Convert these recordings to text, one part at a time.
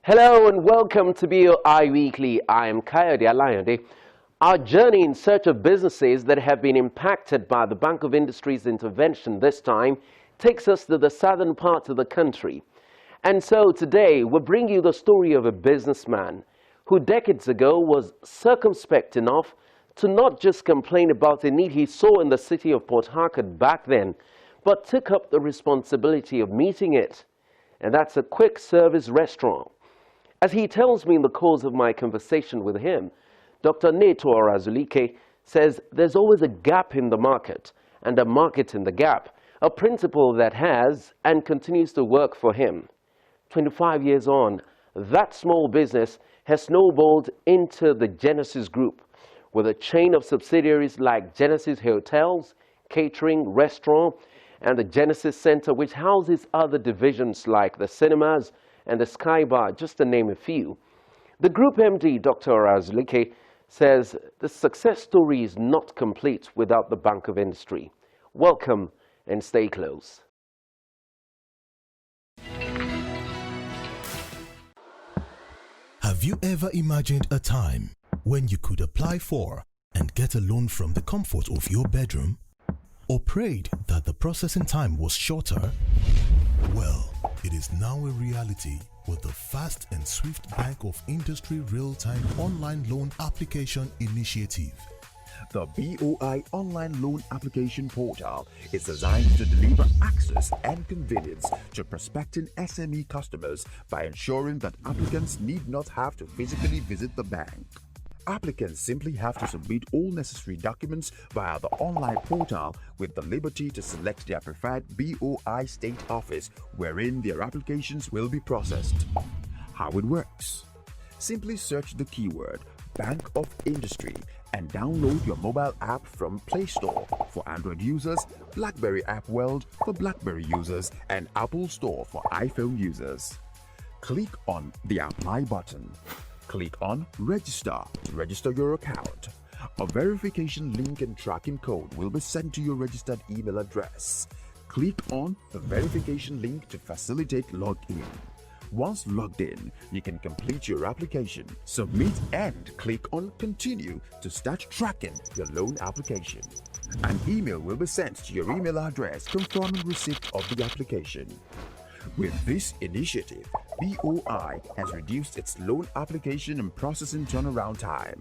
Hello and welcome to BOI Weekly. I am Kayode Alayande. Our journey in search of businesses that have been impacted by the Bank of Industry's intervention this time takes us to the southern part of the country. And so today we bring you the story of a businessman who decades ago was circumspect enough to not just complain about the need he saw in the city of Port Harcourt back then, but took up the responsibility of meeting it. And that's a quick service restaurant. As he tells me in the course of my conversation with him, Dr. Neto Orazulike says there's always a gap in the market and a market in the gap, a principle that has and continues to work for him. 25 years on, that small business has snowballed into the Genesis Group, with a chain of subsidiaries like Genesis Hotels, Catering, Restaurant, and the Genesis Center, which houses other divisions like the cinemas and the Sky Bar, just to name a few. The group MD, Dr. Orazulike, says the success story is not complete without the Bank of Industry. Welcome and stay close. Have you ever imagined a time when you could apply for and get a loan from the comfort of your bedroom? Or prayed that the processing time was shorter? Well, it is now a reality with the fast and swift Bank of Industry real-time online loan application initiative. The BOI online loan application portal is designed to deliver access and convenience to prospecting SME customers by ensuring that applicants need not have to physically visit the bank. Applicants simply have to submit all necessary documents via the online portal with the liberty to select their preferred BOI state office wherein their applications will be processed. How it works? Simply search the keyword Bank of Industry and download your mobile app from Play Store for Android users, BlackBerry App World for BlackBerry users, and Apple Store for iPhone users. Click on the Apply button. Click on Register to register your account. A verification link and tracking code will be sent to your registered email address. Click on the verification link to facilitate login. Once logged in, you can complete your application, submit, and click on Continue to start tracking your loan application. An email will be sent to your email address confirming receipt of the application. With this initiative, BOI has reduced its loan application and processing turnaround time.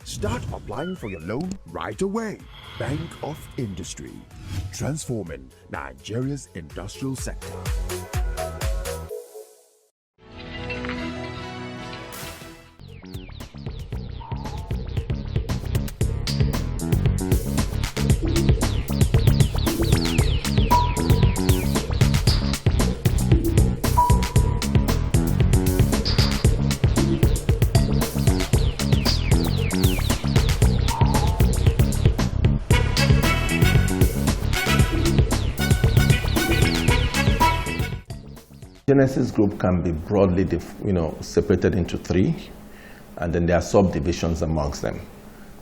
Start applying for your loan right away. Bank of Industry, transforming Nigeria's industrial sector. Genesis Group can be broadly separated into three, and then there are subdivisions amongst them.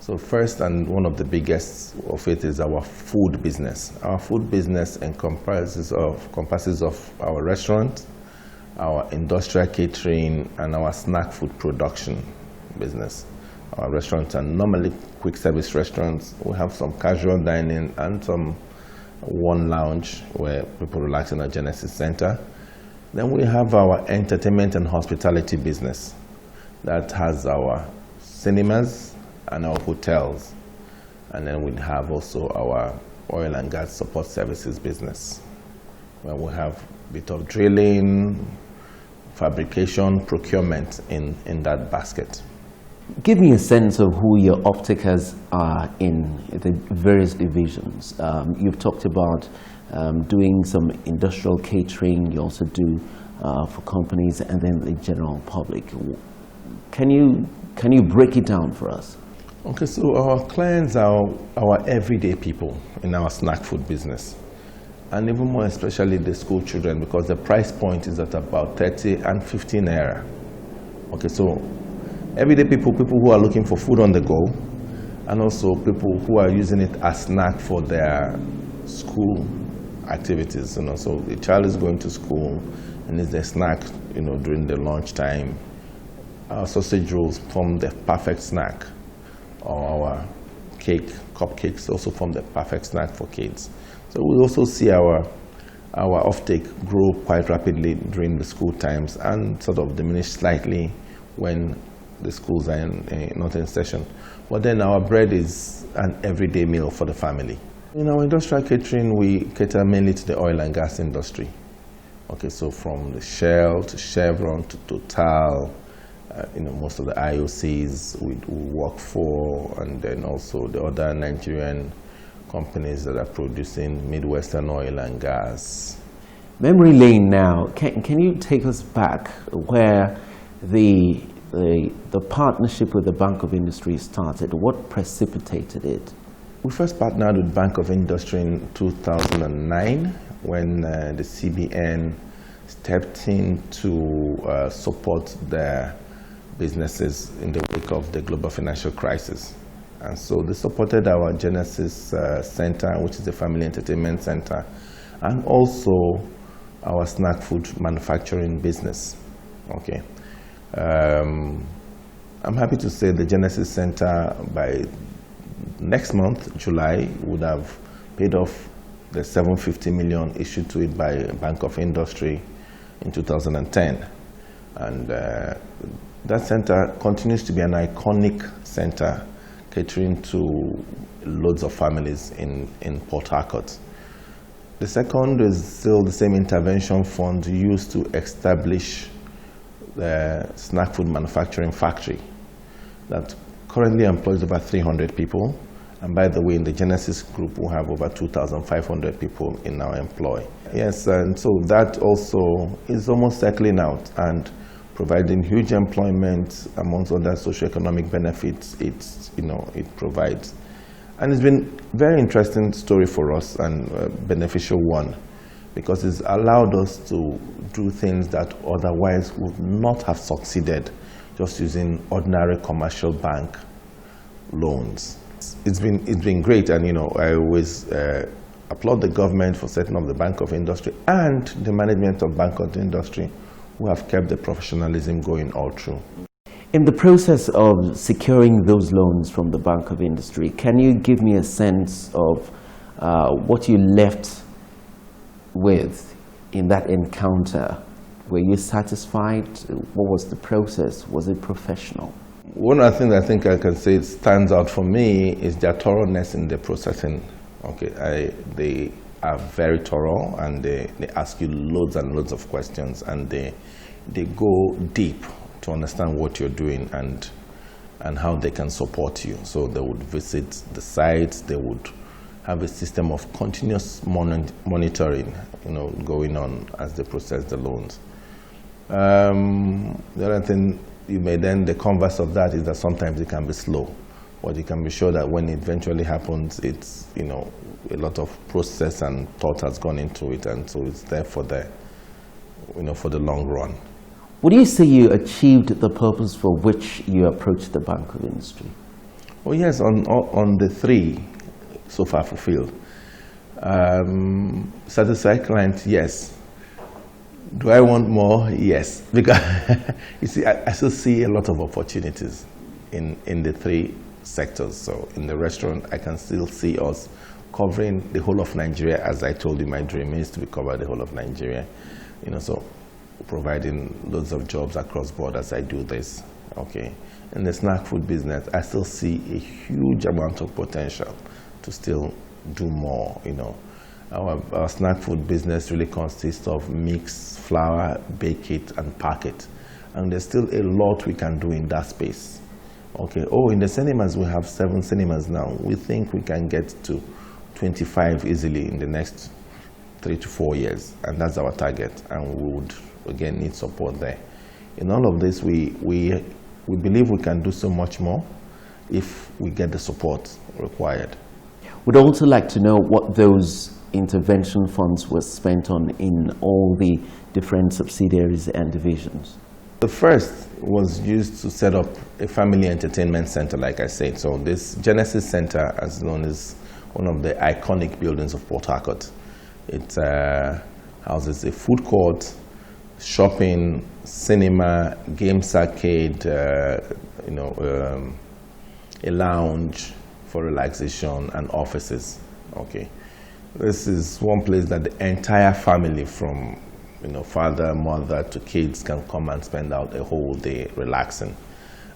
So first, and one of the biggest of it, is our food business. Our food business encompasses of our restaurant, our industrial catering, and our snack food production business. Our restaurants are normally quick service restaurants. We have some casual dining and some one lounge where people relax in our Genesis Center. Then we have our entertainment and hospitality business that has our cinemas and our hotels. And then we have also our oil and gas support services business, where we have a bit of drilling, fabrication, procurement in that basket. Give me a sense of who your off-takers are in the various divisions. You've talked about doing some industrial catering. You also do for companies and then the general public. Can you break it down for us? Okay, so our clients are our everyday people in our snack food business, and even more especially the school children, because the price point is at about 30 and 15 naira. Okay, so everyday people who are looking for food on the go, and also people who are using it as snack for their school activities. So the child is going to school, and it's a snack, during the lunchtime. Our sausage rolls form the perfect snack, or our cupcakes also form the perfect snack for kids. So we also see our offtake grow quite rapidly during the school times and sort of diminish slightly when the schools are not in session. But then our bread is an everyday meal for the family. In our industrial catering, we cater mainly to the oil and gas industry. Okay, so from the Shell to Chevron to Total, most of the IOCs we work for, and then also the other Nigerian companies that are producing Midwestern oil and gas. Memory lane now, can you take us back where the partnership with the Bank of Industry started? What precipitated it? We first partnered with Bank of Industry in 2009 when the CBN stepped in to support their businesses in the wake of the global financial crisis. And so they supported our Genesis Center, which is a family entertainment center, and also our snack food manufacturing business. Okay. I'm happy to say the Genesis Center by next month, July, would have paid off the $750 million issued to it by Bank of Industry in 2010. And that center continues to be an iconic center catering to loads of families in Port Harcourt. The second is still the same intervention fund used to establish the snack food manufacturing factory that currently employs over 300 people. And by the way, in the Genesis group, we have over 2,500 people in our employ. Yes, and so that also is almost settling out and providing huge employment amongst other socioeconomic benefits it provides. And it's been a very interesting story for us and a beneficial one, because it's allowed us to do things that otherwise would not have succeeded just using ordinary commercial bank loans. It's been great, and I always applaud the government for setting up the Bank of Industry and the management of Bank of Industry, who have kept the professionalism going all through. In the process of securing those loans from the Bank of Industry, can you give me a sense of what you left with in that encounter? Were you satisfied? What was the process? Was it professional? One of the things I think I can say stands out for me is their thoroughness in the processing. Okay, they are very thorough, and they ask you loads and loads of questions, and they go deep to understand what you're doing and how they can support you. So they would visit the sites, they would have a system of continuous monitoring, going on as they process the loans. The other thing, the converse of that is that sometimes it can be slow, but you can be sure that when it eventually happens, it's, a lot of process and thought has gone into it, and so it's there for the long run. Would you say you achieved the purpose for which you approached the Bank of Industry? Oh yes, on the three so far fulfilled. Satisfied client, yes. Do I want more? Yes, because you see, I still see a lot of opportunities in the three sectors. So in the restaurant, I can still see us covering the whole of Nigeria. As I told you, my dream is to cover the whole of Nigeria. So providing loads of jobs across borders, I do this. Okay. In the snack food business, I still see a huge amount of potential to still do more. Our snack food business really consists of mix, flour, bake it, and pack it. And there's still a lot we can do in that space. Okay. Oh, in the cinemas, we have 7 cinemas now. We think we can get to 25 easily in the next 3 to 4 years, and that's our target. And we would again need support there. In all of this, we believe we can do so much more if we get the support required. Would also like to know what those intervention funds were spent on in all the different subsidiaries and divisions. The first was used to set up a family entertainment center, like I said. So this Genesis Center, as known as one of the iconic buildings of Port Harcourt, it houses a food court, shopping, cinema, games arcade, a lounge for relaxation, and offices. Okay, this is one place that the entire family, from father, mother to kids, can come and spend out a whole day relaxing.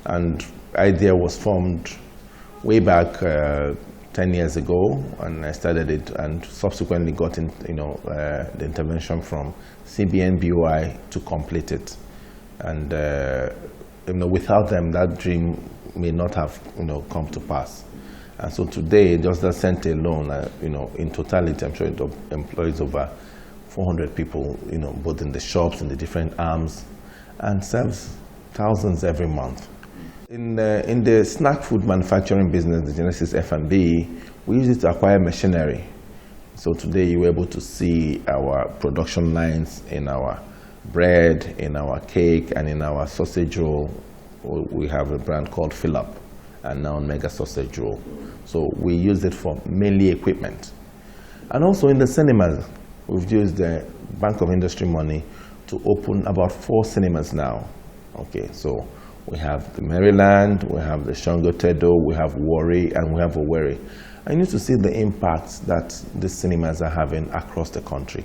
And idea was formed way back 10 years ago, and I started it, and subsequently got in, the intervention from CBN BOI to complete it. And without them, that dream may not have come to pass. And so today, just that center alone, in totality, I'm sure it employs over 400 people, both in the shops, in the different arms, and serves thousands every month. In the snack food manufacturing business, the Genesis F&B, we use it to acquire machinery. So today you're able to see our production lines in our bread, in our cake, and in our sausage roll. We have a brand called Fill Up, and now Mega Sausage Roll. So we use it for mainly equipment. And also in the cinemas, we've used the Bank of Industry money to open about 4 cinemas now. Okay, so we have the Maryland, we have the Shango Tedo, we have Warri, and we have Owerri. I need to see the impacts that these cinemas are having across the country.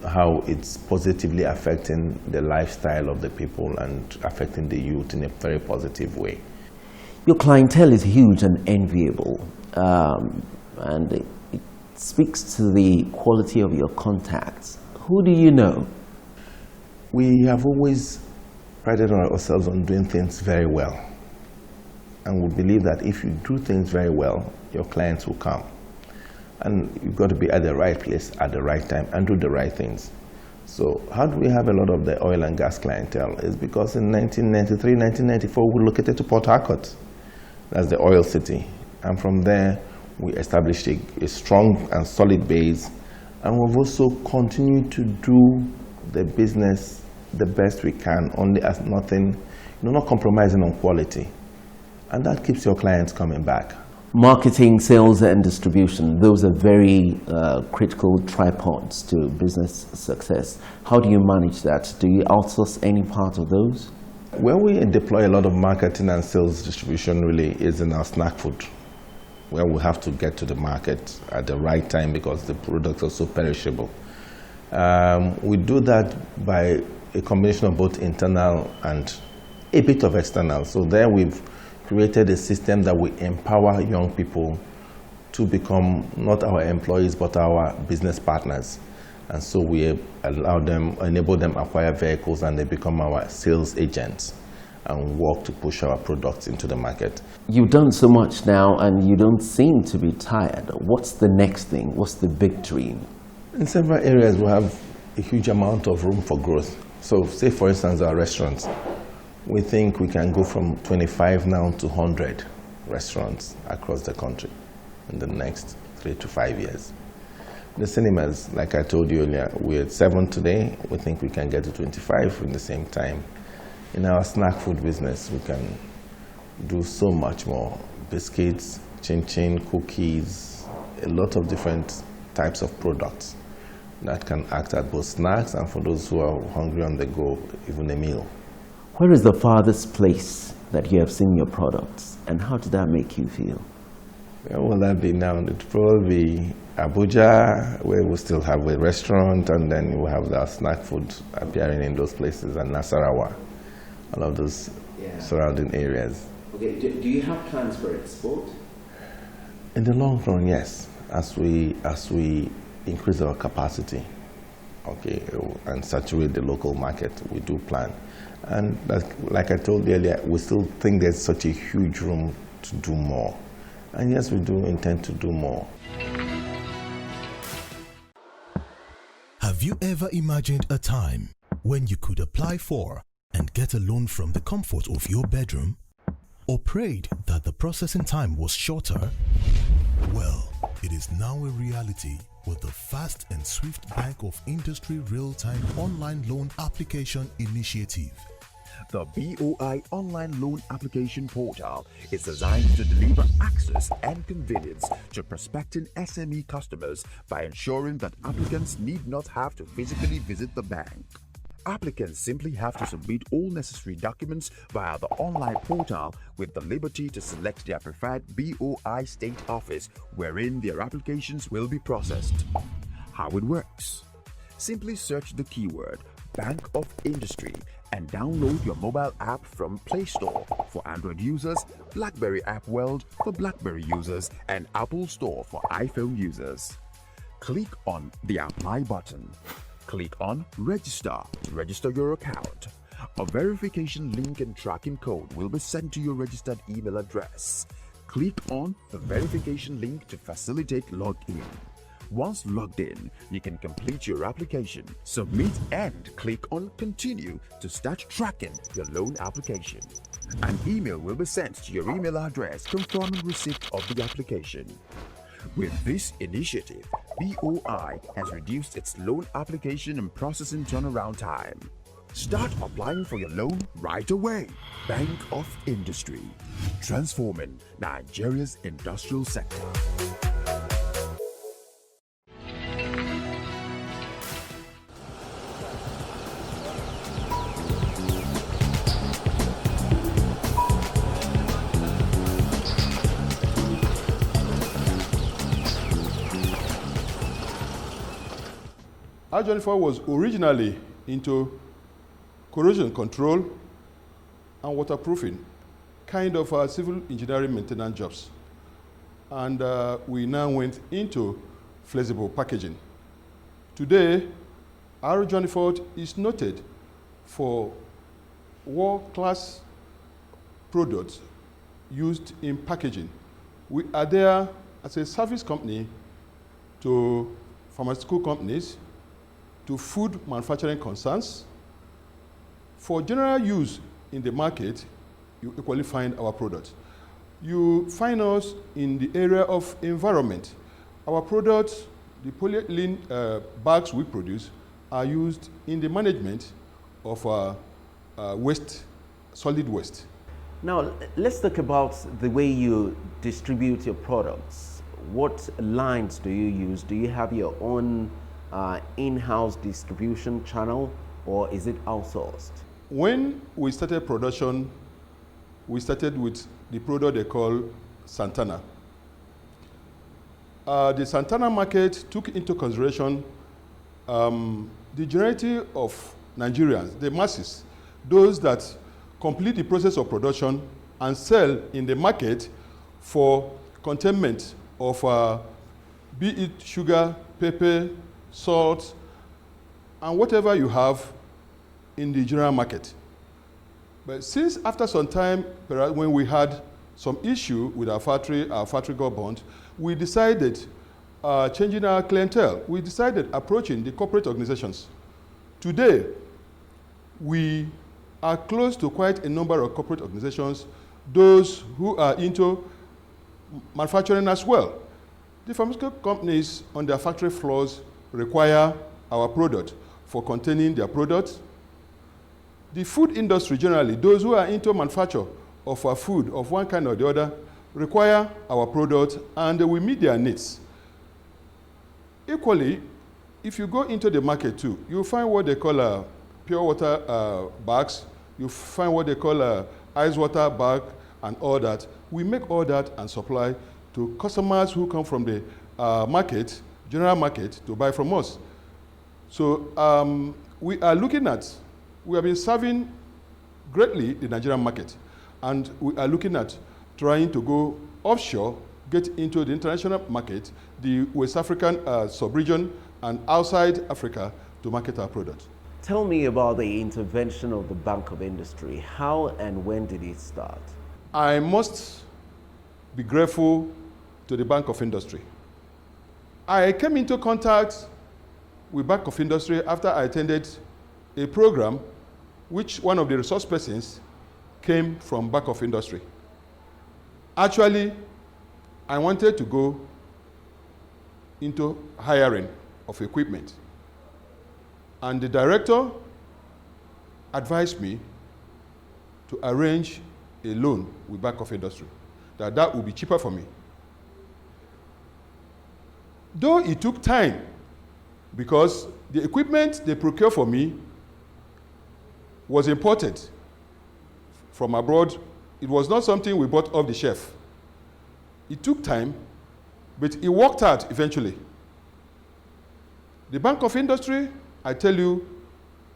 How it's positively affecting the lifestyle of the people and affecting the youth in a very positive way. Your clientele is huge and enviable, and it speaks to the quality of your contacts. Who do you know? We have always prided ourselves on doing things very well. And we believe that if you do things very well, your clients will come. And you've got to be at the right place at the right time and do the right things. So how do we have a lot of the oil and gas clientele? It's because in 1993, 1994, we relocated to Port Harcourt. That's the oil city. And from there, we established a strong and solid base. And we've also continued to do the business the best we can, only as nothing, not compromising on quality. And that keeps your clients coming back. Marketing, sales, and distribution, those are very critical tripods to business success. How do you manage that? Do you outsource any part of those? Where we deploy a lot of marketing and sales distribution really is in our snack food, where we have to get to the market at the right time because the products are so perishable. We do that by a combination of both internal and a bit of external. So there we've created a system that will empower young people to become not our employees but our business partners. And so we enable them acquire vehicles, and they become our sales agents and work to push our products into the market. You've done so much now and you don't seem to be tired. What's the next thing? What's the big dream? In several areas we have a huge amount of room for growth. So say for instance our restaurants. We think we can go from 25 now to 100 restaurants across the country in the next 3 to 5 years. The cinemas, like I told you earlier, we're at 7 today. We think we can get to 25 in the same time. In our snack food business, we can do so much more. Biscuits, chin-chin, cookies, a lot of different types of products that can act as both snacks and, for those who are hungry on the go, even a meal. Where is the farthest place that you have seen your products, and how did that make you feel? Where will that be now? It will probably be Abuja, where we still have a restaurant, and then we'll have our snack food appearing in those places, and Nasarawa, all of those surrounding areas. Okay, do you have plans for export? In the long run, yes. As we increase our capacity, okay, and saturate the local market, we do plan. And like I told you earlier, we still think there's such a huge room to do more. And yes, we do intend to do more. Have you ever imagined a time when you could apply for and get a loan from the comfort of your bedroom? Or prayed that the processing time was shorter? Well, it is now a reality with the fast and swift Bank of Industry real-time online loan application initiative. The BOI online loan application portal is designed to deliver access and convenience to prospecting SME customers by ensuring that applicants need not have to physically visit the bank. Applicants simply have to submit all necessary documents via the online portal with the liberty to select their preferred BOI state office wherein their applications will be processed. How it works: simply search the keyword Bank of Industry and download your mobile app from Play Store for Android users, BlackBerry App World for BlackBerry users, and Apple Store for iPhone users. Click on the Apply button. Click on Register to register your account. A verification link and tracking code will be sent to your registered email address. Click on the verification link to facilitate login. Once logged in, you can complete your application, submit, and click on Continue to start tracking your loan application. An email will be sent to your email address confirming receipt of the application. With this initiative, BOI has reduced its loan application and processing turnaround time. Start applying for your loan right away. Bank of Industry, transforming Nigeria's industrial sector. R24 was originally into corrosion control and waterproofing, kind of civil engineering maintenance jobs. And we now went into flexible packaging. Today, R24 is noted for world-class products used in packaging. We are there as a service company to pharmaceutical companies, to food manufacturing concerns. For general use in the market, you equally find our products. You find us in the area of environment. Our products, the polyethylene bags we produce, are used in the management of waste, solid waste. Now, let's talk about the way you distribute your products. What lines do you use? Do you have your own in-house distribution channel, or is it outsourced? When we started production, we started with the product they call Santana. The Santana market took into consideration the generality of Nigerians, the masses, those that complete the process of production and sell in the market for containment of be it sugar, pepper, salt, and whatever you have in the general market. But since after some time, when we had some issue with our factory got burnt, we decided changing our clientele. We decided approaching the corporate organizations. Today, we are close to quite a number of corporate organizations, those who are into manufacturing as well. The pharmaceutical companies on their factory floors require our product for containing their products. The food industry generally, those who are into manufacture of our food of one kind or the other, require our product, and we meet their needs. Equally, if you go into the market too, you'll find what they call pure water bags, you find what they call ice water bag and all that. We make all that and supply to customers who come from the market, general market, to buy from us. So we have been serving greatly the Nigerian market, and we are looking at trying to go offshore, get into the international market, the West African sub-region, and outside Africa to market our products. Tell me about the intervention of the Bank of Industry. How and when did it start? I must be grateful to the Bank of Industry. I came into contact with Bank of Industry after I attended a program which one of the resource persons came from Bank of Industry. Actually, I wanted to go into hiring of equipment. And the director advised me to arrange a loan with Bank of Industry, that would be cheaper for me. Though it took time, because the equipment they procure for me was imported from abroad. It was not something we bought off the shelf. It took time, but it worked out eventually. The Bank of Industry, I tell you,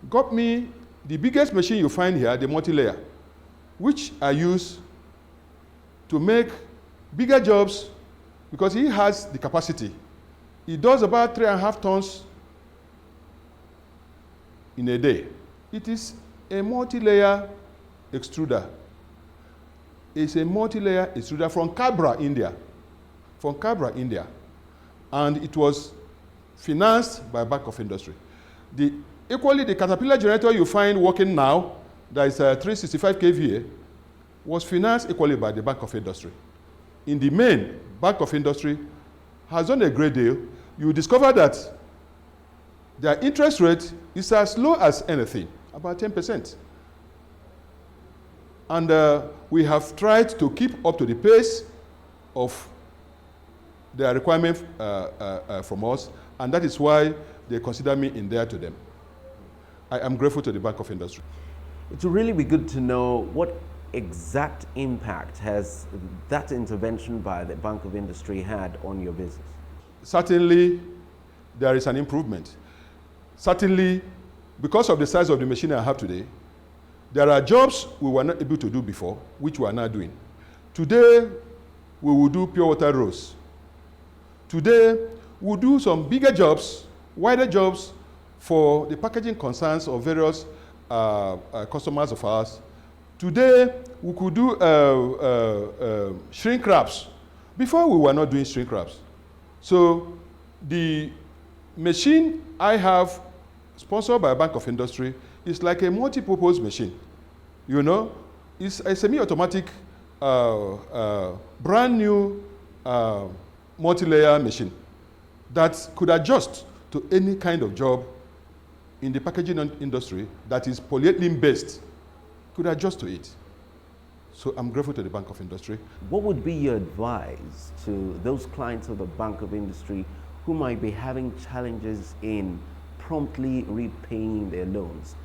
got me the biggest machine you find here, the multi-layer, which I use to make bigger jobs because he has the capacity. He does about 3.5 tons in a day. It is a multi-layer extruder. It's a multi-layer extruder from Cabra, India. From Cabra, India. And it was financed by Bank of Industry. Equally, the Caterpillar generator you find working now, that is 365 kVA, was financed equally by the Bank of Industry. In the main, Bank of Industry has done a great deal. You discover that their interest rate is as low as anything, about 10%. And we have tried to keep up to the pace of their requirement from us, and that is why they consider me in there to them. I am grateful to the Bank of Industry. It would really be good to know what exact impact has that intervention by the Bank of Industry had on your business? Certainly, there is an improvement. Certainly, because of the size of the machine I have today, there are jobs we were not able to do before, which we are now doing. Today, we will do pure water rows. Today, we'll do some bigger jobs, wider jobs for the packaging concerns of various customers of ours. Today, we could do shrink wraps. Before, we were not doing shrink wraps. So the machine I have, sponsored by Bank of Industry, is like a multi-purpose machine. You know, it's a semi-automatic, brand new multi-layer machine that could adjust to any kind of job in the packaging industry that is polyethylene based, could adjust to it. So I'm grateful to the Bank of Industry. What would be your advice to those clients of the Bank of Industry who might be having challenges in promptly repaying their loans?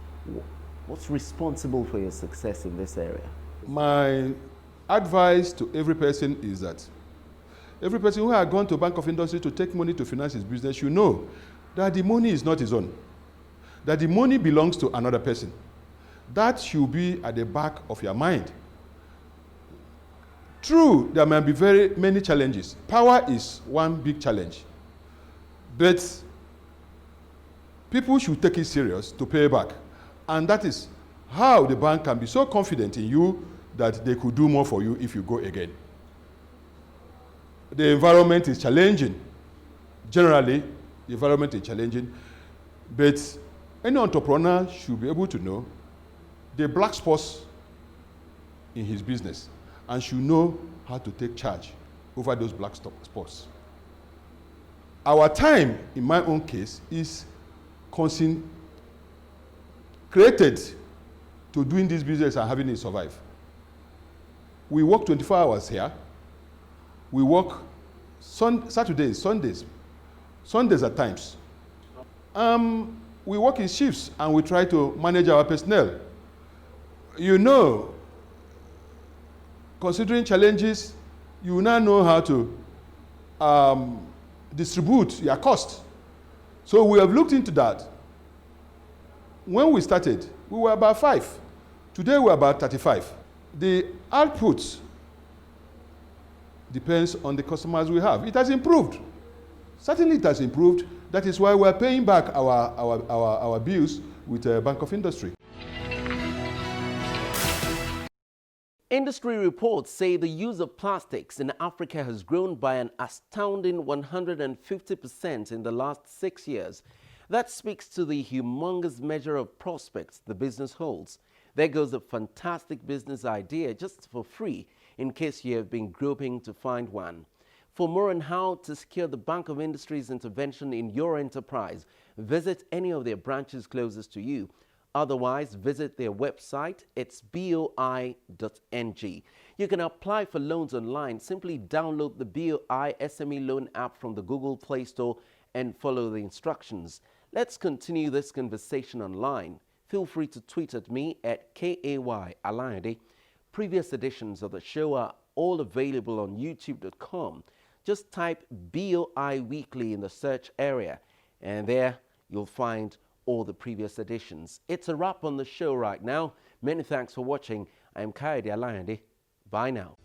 What's responsible for your success in this area? My advice to every person is that every person who has gone to Bank of Industry to take money to finance his business should know that the money is not his own, that the money belongs to another person. That should be at the back of your mind. True, there may be very many challenges. Power is one big challenge. But people should take it serious to pay back. And that is how the bank can be so confident in you that they could do more for you if you go again. The environment is challenging. Generally, the environment is challenging. But any entrepreneur should be able to know the black spots in his business and should know how to take charge over those black spots. Our time, in my own case, is created to doing this business and having it survive. We work 24 hours here. We work Saturdays, Sundays at times. We work in shifts and we try to manage our personnel. You know, considering challenges, you now know how to distribute your cost. So we have looked into that. When we started, we were about 5. Today we're about 35. The output depends on the customers we have. It has improved. Certainly it has improved. That is why we're paying back our bills with Bank of Industry. Industry reports say the use of plastics in Africa has grown by an astounding 150% in the last 6 years. That speaks to the humongous measure of prospects the business holds. There goes a fantastic business idea just for free in case you have been groping to find one. For more on how to secure the Bank of Industry's intervention in your enterprise, visit any of their branches closest to you. Otherwise, visit their website. It's boi.ng. You can apply for loans online. Simply download the BOI SME Loan app from the Google Play Store and follow the instructions. Let's continue this conversation online. feel free to tweet at me at KAY Alayande. Previous editions of the show are all available on youtube.com. Just type BOI Weekly in the search area, and there you'll find all the previous editions. It's a wrap on the show right now. Many thanks for watching. I'm Kayode Alayande. Bye now.